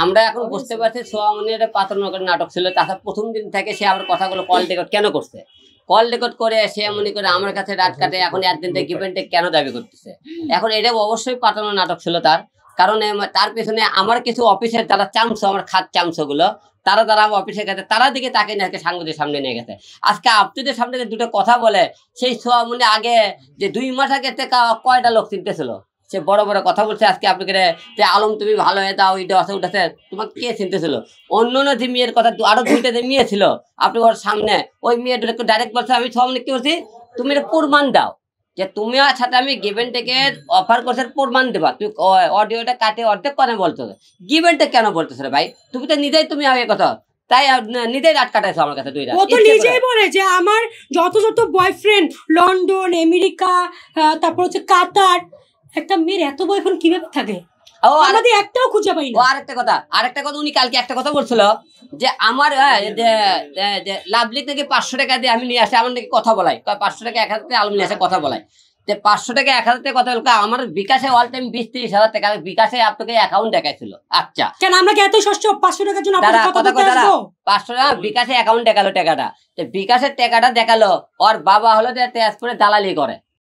আমরা এখন বুঝতে পারছি সোহামণি একটা পাতনগর নাটক ছিল। তাছাড়া প্রথম দিন থেকে সে আমার কথাগুলো কল রেকর্ড কেন করছে, কল রেকর্ড করে সে মনে করে আমার কাছে রাত কাটে, এখন একদিন থেকে গিভেন্টে কেন দাবি করতেছে। এখন এটা অবশ্যই পাতানো নাটক ছিল তার, কারণ তার পেছনে আমার কিছু অফিসের যারা চামচ, আমার খাত চামচগুলো, তারা আমার অফিসের কাছে তারা দিকে তাকে নিয়ে সাংবাদিক সামনে নিয়ে গেছে। আজকে আপনাদের সামনে দুটো কথা বলে, সেই সোহামণি আগে যে 2 মাস আগে কয়টা লোক চিনতেছিল, সে বড় বড় কথা বলছে। আজকে আপনাকে যে আলম তুমি ভালো হয়ে দাও, এটা আছে উঠেছে, তোমাকে কে চিনতেছিল? অন্য অন্য যে মেয়ের কথা আরো 2টা যে মেয়ে ছিল আপনি ওর সামনে, ওই মেয়েটা ডাইরেক্ট বলছে আমি সোহামণি কি বলছি, তুমি এটা প্রমাণ দাও যে তুমি আর সাথে আমি গিভেন্টেকে অফার করছে, প্রমাণ দেবা। তুই অডিওটা কাটে অর্ধেক কথা বলতো, গিভেন্টে কেন বলতেছ রে ভাই? তুমি তো নিজেই তুমি আগে কথা, তাই নিজেই রাত কাটাইছো আমার কাছে 2 রাত। ও তো নিজেই বলে যে আমার যত যত বয়ফ্রেন্ড লন্ডন, আমেরিকা, তারপর হচ্ছে কাতার, একটা মেয়ের এত বয়ফ্রেন্ড কিভাবে থাকে? আমাদের একটাও খুঁজে পাই না। ও আরেকটা কথা উনি কালকে একটা কথা বলছিল যে আমার যে লাভলি থেকে 500 টাকা দিয়ে আমি নিয়ে আসি, আমার নাকি কথা বলাই, 500 টাকা 1000 টাকা আলম নিয়ে আসে কথা বলাই, যে 500 টাকা 1000 টাকা কথা বলতে আমার বিকাশে অল টাইম 20-30 হাজার টাকা বিকাশে আপনাকে অ্যাকাউন্ট দেখাইছিল। আচ্ছা কেন আমরা কি এত সস্তা 500 টাকার জন্য আপনার কথা বলতে আসবো? 500 টাকা বিকাশে অ্যাকাউন্ট দেখালো, টাকাটা বিকাশের টাকাটা দেখালো, ওর বাবা হলো যে তেজপুরে দালালি করে।